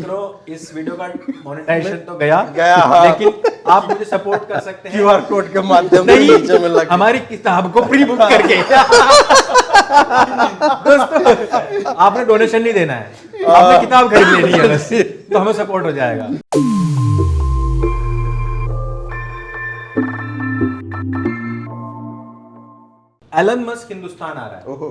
मित्रों इस वीडियो का मोनेटाइजेशन तो गया हाँ। लेकिन आप मुझे सपोर्ट कर सकते हैं QR कोड के माध्यम से नीचे में लगे। हमारी किताब को प्री बुक करके दोस्तों आपने डोनेशन नहीं देना है, आपने किताब खरीद लेनी है बस, तो हमें सपोर्ट हो जाएगा। एलन मस्क हिंदुस्तान आ रहा है। ओहो,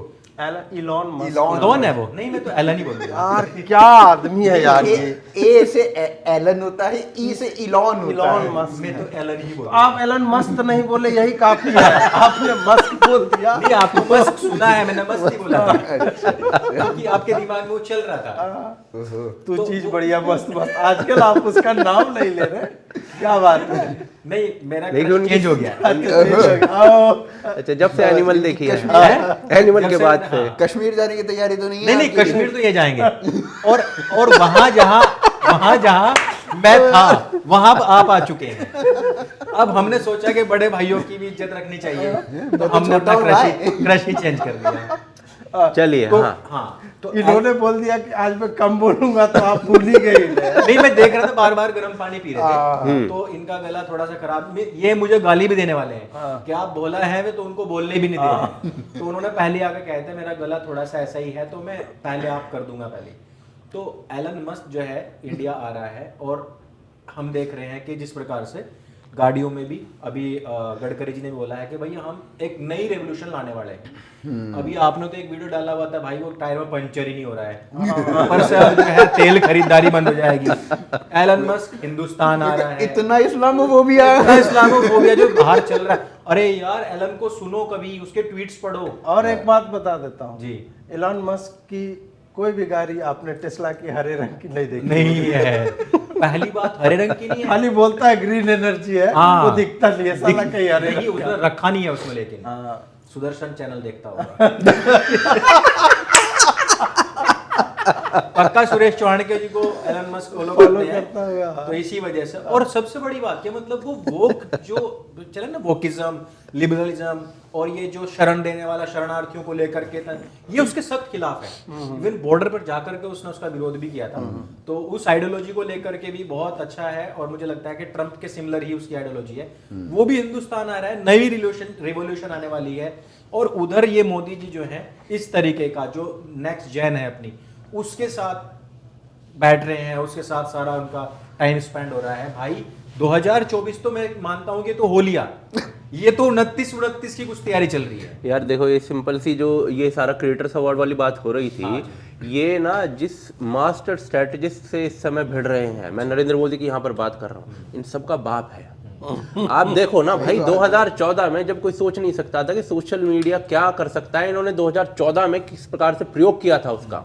इलॉन मस्क। कौन है वो? नहीं मैं तो एलन ही बोल रहा हूँ। यार क्या आदमी है यार ये। ए से एलन होता है, ई से इलॉन होता इलॉन है। मस्क मैं तो एलन ही बोल तो रहा हूँ। आप एलन मस्क नहीं बोले यही काफी है। आपने मस्क बोल दिया। नहीं आपको मस्क सुना है, मैंने मस्क ही बोला था क्योंकि आपके दिमाग में वो चल रहा था। तू चीज बढ़िया मस्त मस्त। आजकल आप उसका नाम नहीं ले रहे, क्या बात है। नहीं मेरा लेकिन चेंज हो गया। अच्छा, जब से एनिमल देखी है, है? एनिमल जब के से- बाद से हाँ। कश्मीर जाने की तैयारी तो नहीं है? नहीं नहीं आपकी? कश्मीर तो ये जाएंगे और वहां जहां मैं था वहां आप आ चुके हैं। अब हमने सोचा कि बड़े भाइयों की भी इज्जत रखनी चाहिए, तो हमने अपना क्रश ही चेंज कर दिया। चलिए। तो हाँ, हाँ तो इन्होंने बोल दिया कि आज मैं कम बोलूंगा तो आप भूल ही गए। नहीं मैं देख रहा था बार बार गर्म पानी पी रहे थे तो इनका गला थोड़ा सा खराब, ये मुझे गाली भी देने वाले हैं कि आप बोला है वे तो उनको बोलने भी नहीं दे रहे। तो उन्होंने पहले आकर कहे थे मेरा गला थोड़ा सा ऐसा ही है तो मैं पहले आप कर दूंगा पहले। तो एलन मस्क जो है इंडिया आ रहा है और हम देख रहे हैं कि जिस प्रकार से गाड़ियों में भी अभी गडकरी जी ने बोला है कि भाई हम एक नई रेवोल्यूशन लाने वाले हैं। अभी आपने तो एक वीडियो डाला हुआ था भाई वो टायर में पंचर ही नहीं हो रहा है, ऊपर से अब जो है तेल खरीदारी बंद हो जाएगी। एलन मस्क हिंदुस्तान आ रहा है, इतना इस्लामोफोबिया इस्लामोफोबिया जो बाहर चल रहा है। अरे यार एलन को सुनो, कभी उसके ट्वीट्स पढ़ो। और एक बात बता देता हूँ जी इलॉन मस्क की कोई भी गाड़ी आपने टेस्ला की हरे रंग की नहीं देखी। नहीं है, पहली बात हरे रंग की नहीं है, खाली बोलता है ग्रीन एनर्जी है, हाँ। वो दिखता नहीं है साला कहीं हरे नहीं रंग उसने का। रखा नहीं है उसमें, लेकिन हाँ। सुदर्शन चैनल देखता होगा। पक्का सुरेश चौहान के जी को एलन मस्क फॉलो करते करता होगा, हैं हाँ। तो इसी वजह से। और सबसे बड़ी बात क्या मतलब वो वोक जो चले ना, वोकिज्म, लिबरलिज्म और ये जो शरण देने वाला शरणार्थियों को लेकर के था, ये उसके सख्त खिलाफ है। इवन बॉर्डर पर जाकर के उसने उसका विरोध भी किया था। तो उस आइडियोलॉजी को लेकर के भी बहुत अच्छा है और मुझे लगता है कि ट्रम्प के सिमिलर ही उसकी आइडियोलॉजी है। वो भी हिंदुस्तान आ रहा है, नई रिवोल्यूशन आने वाली है। और उधर ये मोदी जी जो है इस तरीके का जो नेक्स्ट जेन है अपनी उसके साथ बैठ रहे हैं, उसके साथ सारा उनका टाइम स्पेंड हो रहा है। भाई 2024 तो मैं मानता हूं कि तो हो लिया, ये तो 29 की कुछ तैयारी चल रही है। यार देखो ये सिंपल सी जो ये सारा क्रिएटर्स अवार्ड वाली बात हो रही थी, ये ना जिस मास्टर स्ट्रेटेजिस्ट से इस समय भिड़ रहे हैं, मैं नरेंद्र मोदी की यहाँ पर बात कर रहा हूँ, इन सबका बाप है। आप देखो ना भाई 2014 में जब कोई सोच नहीं सकता था कि सोशल मीडिया क्या कर सकता है, इन्होंने 2014 में किस प्रकार से प्रयोग किया था उसका।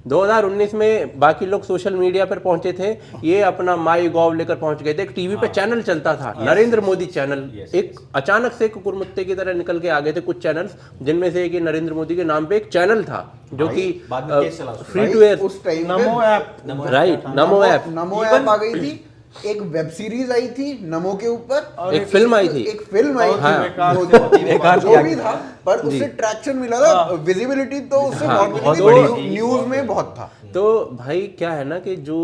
2019 में बाकी लोग सोशल मीडिया पर पहुंचे थे, ये अपना माई गॉव लेकर पहुंच गए थे। एक टीवी पे चैनल चलता था नरेंद्र मोदी चैनल, एक अचानक से एक कुरमुत्ते की तरह निकल के आ गए थे कुछ चैनल्स, जिनमें से एक ये नरेंद्र मोदी के नाम पे एक चैनल था जो कि फ्री टू एयर उस टाइम नमो ऐप, राइट, नमो ऐप, नमो ऐप आ गई थी। एक वेब सीरीज आई थी नमो के ऊपर और एक फिल्म आई थी, एक फिल्म आई हाँ। थी बेकार जो भी था, पर उससे ट्रैक्शन मिला था, विजिबिलिटी तो उससे बहुत बड़ी थी, न्यूज में बहुत था। तो भाई क्या है ना कि जो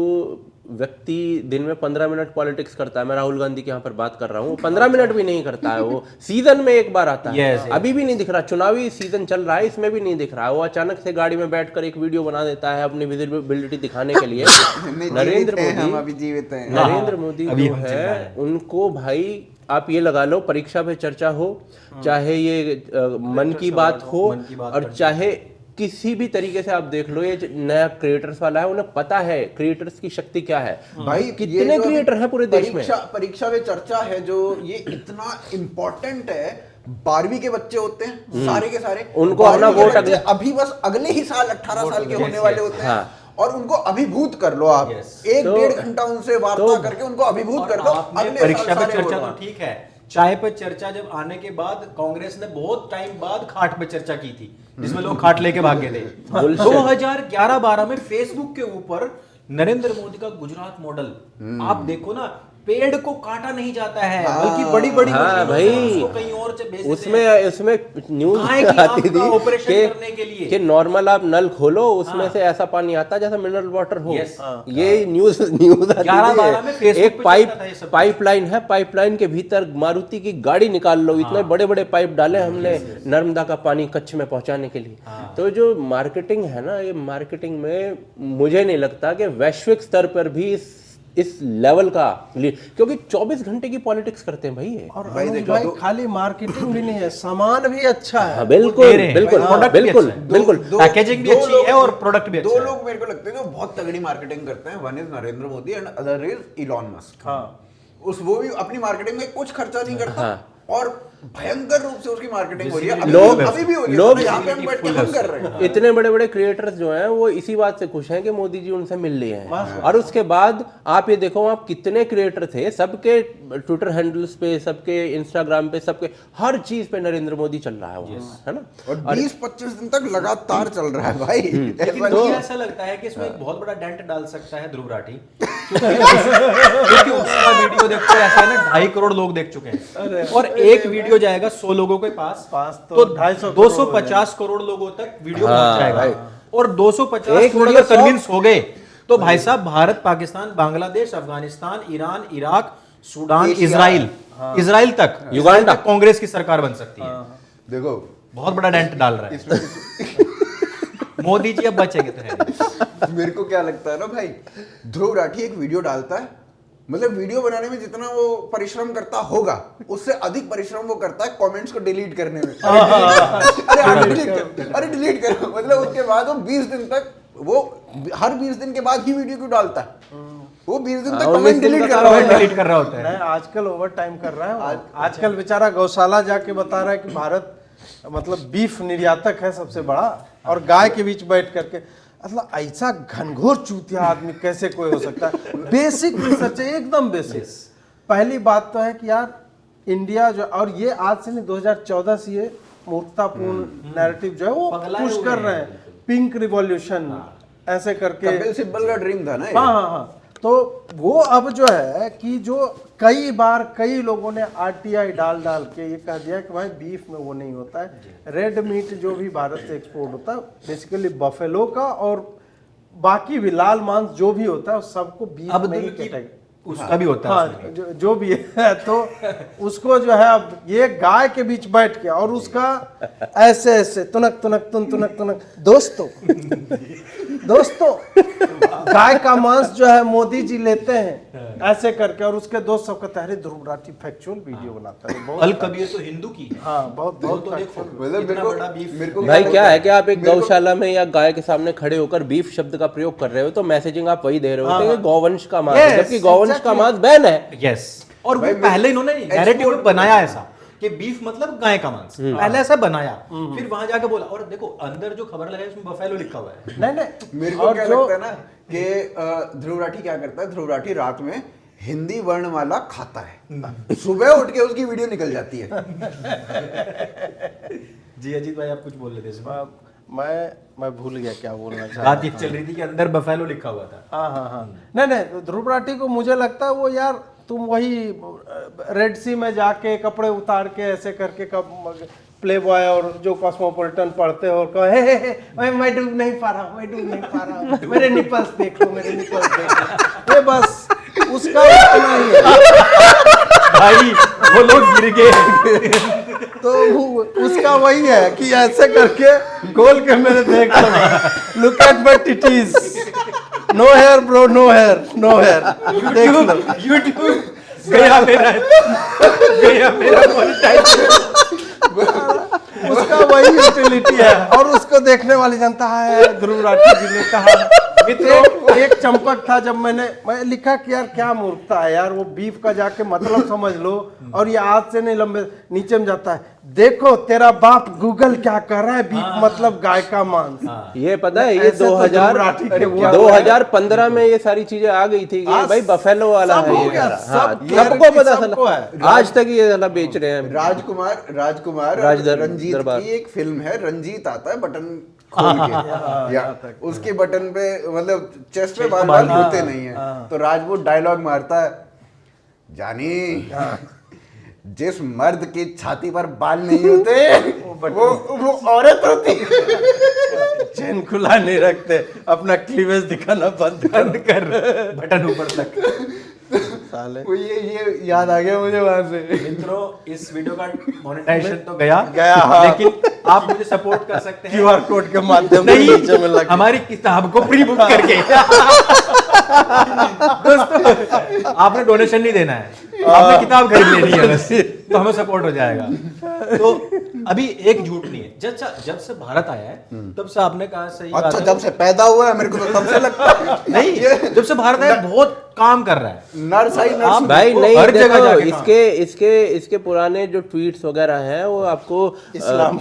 व्यक्ति दिन में 15 मिनट पॉलिटिक्स करता है, मैं राहुल गांधी की यहाँ पर बात कर रहा हूँ, 15 मिनट भी नहीं करता है, वो सीजन में एक बार आता है। अभी भी नहीं दिख रहा, चुनावी सीजन चल रहा है, इसमें भी नहीं दिख रहा है। वो अचानक से गाड़ी में बैठकर एक वीडियो बना देता है अपनी विजिबिलिटी दिखाने के लिए। हम अभी जीवित हैं। नरेंद्र मोदी जो है उनको भाई आप ये लगा लो, परीक्षा पे चर्चा हो, चाहे ये मन की बात हो, और चाहे किसी भी तरीके से आप देख लो, ये नया क्रिएटर्स वाला है, उन्हें पता है क्रिएटर्स की शक्ति क्या है। भाई कितने क्रिएटर हैं पूरे देश में। परीक्षा में चर्चा है जो ये इतना इम्पोर्टेंट है। 12वीं के बच्चे होते हैं सारे के सारे, उनको अपना वोट अभी बस अगले ही साल 18 साल के होने वाले होते हैं। और उनको अभिभूत कर लो आप, एक डेढ़ घंटा उनसे वार्ता करके उनको अभिभूत कर दो। परीक्षा पे चर्चा तो ठीक है, चाय पर चर्चा जब आने के बाद कांग्रेस ने बहुत टाइम बाद खाट पे चर्चा की थी, जिसमें लोग खाट लेके भाग गए थे। 2011-12 में फेसबुक के ऊपर नरेंद्र मोदी का गुजरात मॉडल आप देखो ना, पेड़ को काटा नहीं जाता है, बल्कि बड़ी बड़ी हाँ भाई, उसको कहीं और से भेज देते उसमें न्यूज आती थी ऑपरेशन करने के लिए कि नॉर्मल आप नल खोलो उसमें से ऐसा पानी आता है जैसा मिनरल वाटर हो। Yes. ये न्यूज आती 11-12 में थी। Facebook एक पे चलता था ये सब। पाइपलाइन है, पाइपलाइन के भीतर मारुति की गाड़ी निकाल लो, इतने बड़े बड़े पाइप डाले हमने नर्मदा का पानी कच्छ में पहुंचाने के लिए। तो जो मार्केटिंग है ना, ये मार्केटिंग में मुझे नहीं लगता कि वैश्विक स्तर पर भी इस लेवल का, क्योंकि 24 घंटे की पॉलिटिक्स करते हैं भाई ये। और भाई खाली मार्केटिंग भी नहीं है, सामान भी अच्छा है। हाँ, बिल्कुल बिल्कुल बिल्कुल बिल्कुल, पैकेजिंग भी अच्छी है और प्रोडक्ट भी अच्छा दो है। लोग मेरे को लगते हैं जो बहुत तगड़ी मार्केटिंग करते हैं, one is Narendra Modi and other is Elon Musk. हाँ, वो भी अपनी मार्केटिंग में कुछ खर्चा नहीं करता और भयंकर रूप से उसकी मार्केटिंग हो रही है। अभी भी हो रही है, यहाँ पे हम बैठ के हम कर रहे हैं। इतने बड़े बड़े क्रिएटर्स जो हैं वो इसी बात से खुश हैं कि मोदी जी उनसे मिल लिए हैं। और उसके बाद आप ये देखो, आप कितने क्रिएटर थे, सबके ट्विटर हैंडल्स पे, सबके इंस्टाग्राम पे, सबके हर चीज पे नरेंद्र मोदी चल रहा है वो, है ना। और 20-25 दिन तक लगातार चल रहा है भाई। लेकिन मुझे ऐसा लगता है कि इसमें एक बहुत बड़ा डेंट डाल सकता है ध्रुव राठी, क्योंकि उसका वीडियो देखो ऐसा है ना 2.5 करोड़ लोग देख चुके हैं और एक वीडियो जाएगा 100 लोगों के पास तो 250 करोड़ लोगों तक वीडियो पहुंच जाएगा। और 250 करोड़ अगर कन्विंस हो गए तो भाई साहब Bharat, Pakistan, Bangladesh, Afghanistan, Iran, Iraq, Sudan, Israel तक, युगांडा कांग्रेस की सरकार बन सकती है। देखो बहुत बड़ा डेंट डाल रहा है मोदी जी, अब बचेंगे तो है। मेरे को क्या लगता है ना भाई, ध्रुव राठी एक वीडियो डालता है, मतलब वीडियो बनाने में जितना वो परिश्रम करता होगा उससे अधिक परिश्रम वो करता है कमेंट्स को डिलीट करने में। अरे डिलीट करो, मतलब उसके बाद वो 20 दिन तक, वो हर 20 दिन के बाद ही वीडियो क्यों डालता है? वो 20 दिन तक कमेंट डिलीट कर रहा होता है। नहीं, आजकल ओवर टाइम कर रहा है। आजकल बेचारा गौशाला जाके बता रहा है कि भारत मतलब बीफ निर्यातक है सबसे बड़ा, और गाय के बीच बैठ करके, मतलब ऐसा घनघोर चूतिया आदमी कैसे कोई हो सकता है? बेसिक रिसर्च है, एकदम बेसिक। पहली बात तो है कि यार इंडिया जो, और ये आज से नहीं 2014 से ये मूर्खतापूर्ण नैरेटिव जो है वो पुश कर रहे हैं, पिंक रिवॉल्यूशन ऐसे करके। कपिल सिब्बल का ड्रीम था ना ये। हाँ। तो वो अब जो है कि जो कई बार कई लोगों ने आरटीआई डाल के ये कह दिया कि भाई बीफ में वो नहीं होता है। रेड मीट जो भी भारत से एक्सपोर्ट होता है बेसिकली बफेलो का, और बाकी भी लाल मांस जो भी होता है सबको बीफ में ही कैटेगरी, उसका भी होता है। हाँ, जो भी है तो उसको जो है अब ये गाय के बीच बैठ के और उसका ऐसे तुनक तुनक दोस्तों गाय का मांस जो है मोदी जी लेते हैं ऐसे करके, और उसके दोस्त सब कहते हैं ध्रुव राठी फैक्चुअल वीडियो बनाता है। अल कबीर तो हिंदू की है। हाँ, बहुत तो देखो मतलब इतना बड़ा बीफ। भाई क्या है कि आप एक गौशाला में या गाय के सामने खड़े होकर बीफ शब्द का प्रयोग कर रहे हो तो मैसेजिंग आप वही दे रहे होते हैं कि गौवंश का मांस है, जबकि गौवंश का मांस बैन है। यस, और वो पहले इन्होंने नैरेटिव बनाया ऐसा कि बीफ मतलब गाय का मांस, पहले ऐसा बनाया, फिर वहां जाके बोला। और देखो अंदर जो खबर लगाई उसमें बफेलो लिखा हुआ है। नहीं मेरे को क्या लगता है ना कि ध्रुव राठी क्या करता है, ध्रुव राठी रात में हिंदी वर्णमाला खाता है, सुबह उठ के उसकी वीडियो निकल जाती है। जी अजीत भाई, आप कुछ बोल रहे थे इसमें। मैं भूल गया क्या बोलना चाह। बात ये चल रही थी कि अंदर बफेलो लिखा हुआ था। हाँ। नहीं, ध्रुव राठी को मुझे लगता है वो यार तुम वही रेड सी में जाके कपड़े उतार के ऐसे करके प्ले बॉय और जो कॉस्मोपॉलिटन पढ़ते हो, मैं डूब नहीं पा रहा, मेरे निपल्स देख लो, ये बस उसका इतना ही है भाई, वो लोग गिर गए। तो उसका वही है कि ऐसे करके गोल के मेरे देख लो, look at my titties, no hair bro, no hair देख लो। यूट्यूब गया मेरा मोनेटाइजेशन। उसका वही यूटिलिटी है, और उसको देखने वाली जनता है। ध्रुव राठी जी ने कहा एक चंपक था, जब मैं लिखा कि यार क्या मूर्खता है यार, वो बीफ का जाके मतलब समझ लो, और ये आज से नहीं लंबे नीचे में जाता है। देखो तेरा बाप गूगल क्या कर रहा है, बीफ मतलब गाय का मांस। ये पता है, ये 2015 में ये सारी चीजें आ गई थी कि भाई बफेलो वाला है ये। हाँ, सबको पता था, आज तक ये वाला बेच रहे हैं। राजकुमार रंजीत की एक फिल्म है, रंजीत आता है बटन खोल के, या उसके बटन पे मतलब चेस्ट पे बाल होते नहीं है, तो राज वो डायलॉग मारता है, जानी जिस मर्द की छाती पर बाल नहीं होते वो औरत होती। चेन खुला नहीं रखते, अपना क्लीवेज दिखाना बंद कर बटन ऊपर तक। साले। वो ये याद आ गया मुझे वहां से। मित्रों, इस वीडियो का मोनेटाइजेशन तो गया हाँ। लेकिन आप मुझे सपोर्ट कर सकते हैं QR कोड के माध्यम से नीचे में नहीं, लग हमारी किताब को प्री बुक करके। दोस्तों, आपने डोनेशन नहीं देना है, आपने किताब खरीद लेनी है बस, तो हमें सपोर्ट हो जाएगा। तो अभी एक झूठ नहीं है, जब से भारत आया है तब से आपने कहा सही बात अच्छा, है। जब से पैदा हुआ है मेरे को तो तब से लगता है नहीं, जब से भारत आया बहुत काम कर रहा है। नर्स आई नर्स। भाई वो नहीं, हर जगह देखो जाके इसके पुराने जो ट्वीट्स वगैरह हैं वो आपको इस्लाम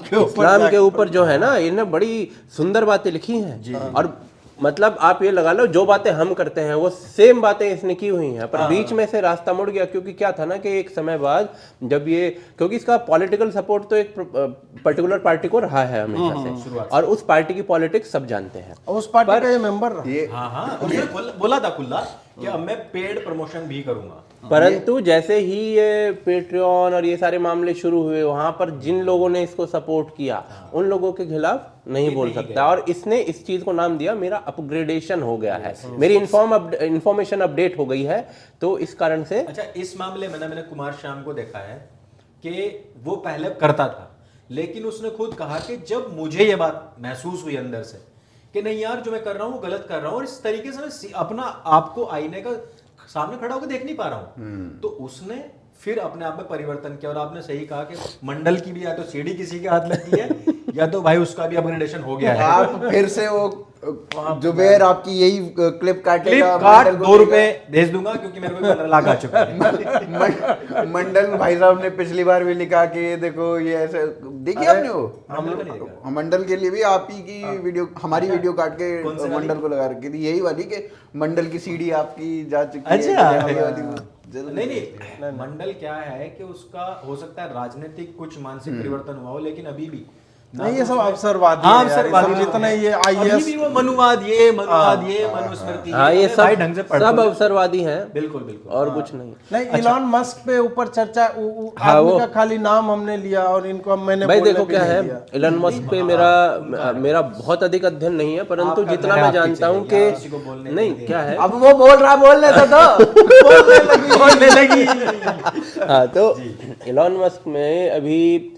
के ऊपर जो है ना, इन्हें बड़ी सुंदर बातें लिखी हैं। और मतलब आप ये लगा लो, जो बातें हम करते हैं वो सेम बातें इसने की हुई हैं, पर बीच में से रास्ता मुड़ गया। क्योंकि क्या था ना कि एक समय बाद जब ये, क्योंकि इसका पॉलिटिकल सपोर्ट तो एक पर्टिकुलर पार्टी को रहा है हमेशा से, और उस पार्टी की पॉलिटिक्स सब जानते हैं। उस पार्टी का ये मेंबर रहा। ये हाँ, उसने बोला था खुला कि अब मैं पेड प्रमोशन भी करूंगा। परंतु जैसे ही ये पेट्रियन और ये सारे मामले शुरू हुए, वहां पर जिन लोगों ने इसको सपोर्ट किया उन लोगों के खिलाफ नहीं बोल सकता। और इसने इस चीज को नाम दिया, मेरा अपग्रेडेशन हो गया है, मेरी इंफॉर्मेशन अपडेट हो गई है। तो इस कारण से अच्छा, इस मामले में ना मैंने कुमार श्याम को देखा है कि वो पहले करता था, लेकिन उसने खुद कहा कि जब मुझे ये बात महसूस हुई अंदर से कि नहीं यार, जो मैं कर रहा हूँ वो गलत कर रहा हूँ और इस तरीके से मैं अपना आपको आईने का सामने खड़ा होकर देख नहीं पा रहा हूँ, तो उसने फिर अपने आप में परिवर्तन किया। और आपने सही कहा कि मंडल की भी या तो सीढ़ी किसी के हाथ लगती है या तो भाई उसका भी अपग्रेडेशन हो गया है। आप फिर से वो जुबेर आपकी यही क्लिप काटेगा। काट 2 रुपए भेज दूंगा क्योंकि मेरे को 15 लाख आ चुका है। मंडल भाई साहब ने पिछली बार भी लिखा कि देखो ये ऐसे, देखिए आपने वो मंडल के लिए भी आप ही की वीडियो, हमारी वीडियो काट के मंडल को लगा रखी थी, यही वाली कि मंडल की सीढ़ी आपकी जा चुकी है। नहीं, मंडल क्या है कि उसका हो सकता है राजनीतिक कुछ मानसिक परिवर्तन हुआ हो, लेकिन अभी भी नहीं, ये सब अवसरवादी हाँ, है यार, अवसरवादी ये सब जितना ये अभी आईएएस भी वो मनुवाद, ये मनुस्मृति, हाँ, ये भाई ढंग से सब अवसरवादी हैं, बिल्कुल बिल्कुल और कुछ नहीं। नहीं, इलॉन मस्क पे ऊपर चर्चा, आदमी का खाली नाम हमने लिया और इनको मैंने भाई बोलने देखो पे क्या नहीं है, दिया। इलॉन मस्क पे मेरा बहुत अधिक अध्ययन नहीं है, परंतु जितना मैं जानता हूँ कि नहीं क्या है, अब वो बोल रहा, बोलने तो बोलने लगी। हाँ, तो इलॉन मस्क में अभी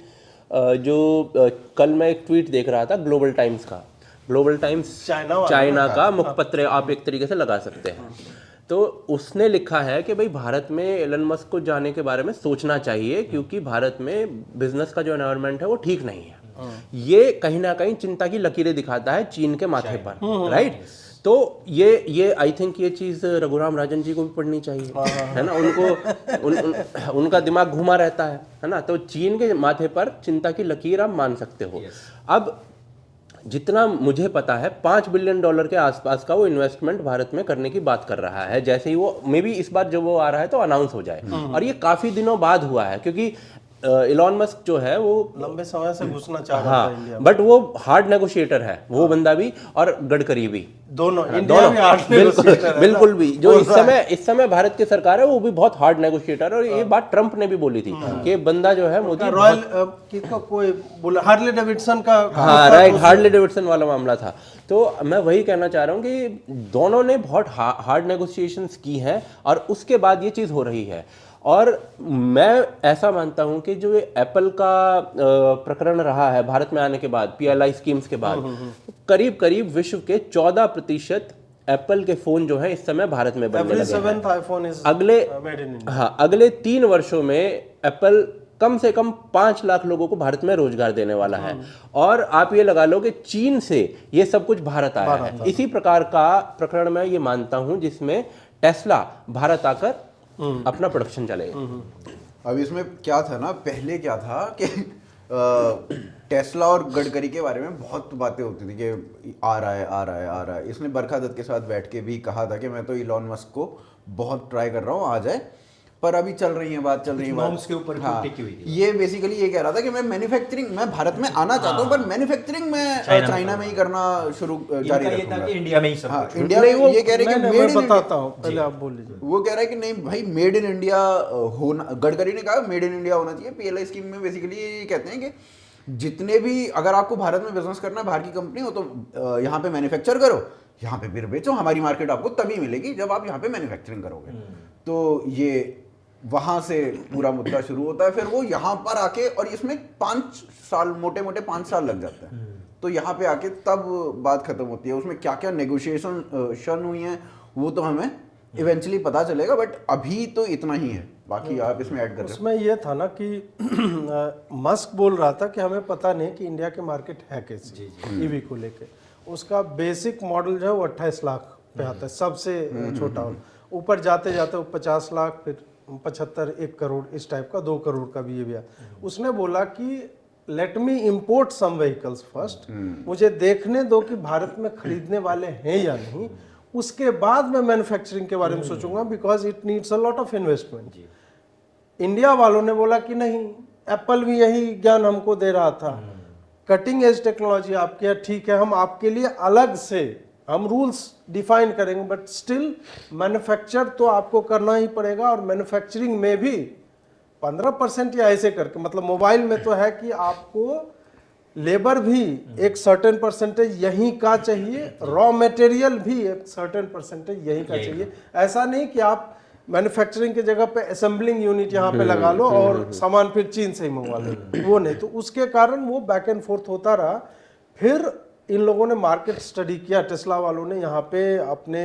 जो कल मैं एक ट्वीट देख रहा था ग्लोबल टाइम्स का, ग्लोबल टाइम्स चाइना का मुखपत्र आप एक तरीके से लगा सकते हैं। तो उसने लिखा है कि भाई भारत में एलन मस्क को जाने के बारे में सोचना चाहिए, क्योंकि भारत में बिजनेस का जो एनवायरनमेंट है वो ठीक नहीं है। ये कहीं ना कहीं चिंता की लकीरें दिखाता है चीन के माथे पर, राइट। तो ये आई थिंक ये चीज रघुराम राजन जी को भी पढ़नी चाहिए, है ना। उनका दिमाग घुमा रहता है ना। तो चीन के माथे पर चिंता की लकीर आप मान सकते हो। अब जितना मुझे पता है $5 बिलियन के आसपास का वो इन्वेस्टमेंट भारत में करने की बात कर रहा है। जैसे ही वो मे बी इस बार जब वो आ रहा है तो अनाउंस हो जाए, और ये काफी दिनों बाद हुआ है, क्योंकि इलॉन मस्क जो है वो लंबे समय से घुसना चाह रहा था इंडिया में। बट वो हार्ड नेगोशिएटर है, वो बंदा भी और गडकरी भी, दोनों इंडिया में हार्ड नेगोशिएटर है बिल्कुल भी। जो इस समय भारत की सरकार है वो भी बहुत हार्ड नेगोशिएटर है। और ये बात ट्रम्प ने भी बोली थी कि ये बंदा जो है मोदी रॉयल किसका कोई बोला, हार्ले डेविडसन का, हाँ राइट, हार्ले डेविडसन वाला मामला था। तो मैं वही कहना चाह रहा हूँ कि दोनों ने बहुत हार्ड नेगोशिएशंस की हैं और उसके बाद ये चीज़ हो रही है। और मैं ऐसा मानता हूं कि जो ये एप्पल का प्रकरण रहा है भारत में आने के बाद, PLI स्कीम्स के बाद, करीब करीब विश्व के 14% एप्पल के फोन जो है इस समय भारत में बनने लगे हैं। अगले 3 वर्षों में एप्पल कम से कम 5 लाख लोगों को भारत में रोजगार देने वाला है। और आप ये लगा लो कि चीन से ये सब कुछ भारत आया है। इसी प्रकार का प्रकरण मैं ये मानता हूं जिसमें टेस्ला भारत आकर अपना प्रोडक्शन चलेगा। अब इसमें क्या था ना, पहले क्या था कि टेस्ला और गडकरी के बारे में बहुत बातें होती थी कि आ रहा है। इसने बरखा दत्त के साथ बैठ के भी कहा था कि मैं तो इलॉन मस्क को बहुत ट्राई कर रहा हूँ आ जाए, पर अभी चल रही है बात, norms के ऊपर हाँ, टिकी हुई थी। ये बेसिकली ये कह रहा था कि मैं भारत में आना चाहता हूँ, पर मैन्युफैक्चरिंग में चाइना में ही करना जारी ये था रखूंगा। कि इंडिया में ही सब हाँ, कुछ। इंडिया में ये कह रहे हैं कि मैं मेड इन बताता हूँ, पहले आप बोल लीजिए। वो कह रहा है कि नहीं भाई, मेड इन इंडिया होना, गडकरी ने कहा मेड इन इंडिया होना चाहिए। पीएलआई स्कीम में बेसिकली ये कहते हैं कि जितने भी, अगर आपको भारत में बिजनेस करना है, बाहर की कंपनी हो, तो यहाँ पे मैन्युफैक्चर करो, यहाँ पे फिर बेचो, हमारी मार्केट आपको तभी मिलेगी जब आप यहाँ पे मैन्युफैक्चरिंग करोगे। तो ये वहां से पूरा मुद्दा शुरू होता है, फिर वो यहाँ पर आके, और इसमें 5 साल, मोटे मोटे 5 साल लग जाता है। तो यहाँ पे आके तब बात खत्म होती है। उसमें क्या क्या नेगोशिएशन हुई है वो तो हमें इवेंचुअली पता चलेगा, बट अभी तो इतना ही है। बाकी आप इसमें ऐड कर रहे हो। उसमें ये था ना कि मस्क बोल रहा था कि हमें पता नहीं कि इंडिया के मार्केट है कैसी ईवी को लेके। उसका बेसिक मॉडल जो है वो 28 लाख पे आता है, सबसे छोटा। ऊपर जाते जाते वो 50 लाख, फिर 75, 1 करोड़, इस टाइप का, 2 करोड़ का भी ये भी है। उसने बोला कि लेट मी इम्पोर्ट सम व्हीकल्स फर्स्ट, मुझे देखने दो कि भारत में खरीदने वाले हैं या नहीं, उसके बाद मैं मैन्युफैक्चरिंग के बारे में सोचूंगा, because it needs a lot of investment. India वालों ने बोला कि नहीं, एप्पल भी यही ज्ञान हमको दे रहा था, कटिंग एज टेक्नोलॉजी आपके यहाँ ठीक है, हम आपके लिए अलग से हम रूल्स डिफाइन करेंगे, बट स्टिल मैन्युफैक्चर तो आपको करना ही पड़ेगा। और मैन्युफैक्चरिंग में भी 15% या ऐसे करके, मतलब मोबाइल में तो है कि आपको लेबर भी एक सर्टेन परसेंटेज यहीं का चाहिए, रॉ मटेरियल भी एक सर्टेन परसेंटेज यहीं का चाहिए। ऐसा नहीं कि आप मैन्युफैक्चरिंग की जगह पे असेंबलिंग यूनिट यहाँ पे लगा लो और सामान फिर चीन से ही मंगवा लो, वो नहीं। तो उसके कारण वो बैक एंड फोर्थ होता रहा। फिर इन लोगों ने मार्केट स्टडी किया, टेस्ला वालों ने यहाँ पे अपने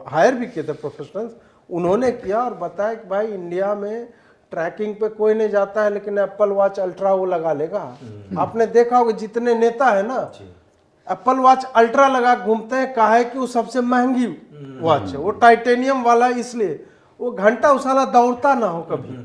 हायर भी किए थे प्रोफेशनल्स, उन्होंने किया और बताया कि भाई इंडिया में ट्रैकिंग पे कोई नहीं जाता है, लेकिन एप्पल वॉच अल्ट्रा वो लगा लेगा। आपने देखा होगा जितने नेता है ना, एप्पल वॉच अल्ट्रा लगा घूमते हैं, कहा है कि वो सबसे महंगी वॉच है, वो टाइटेनियम वाला, इसलिए वो घंटा उसाला दौड़ता ना हो कभी।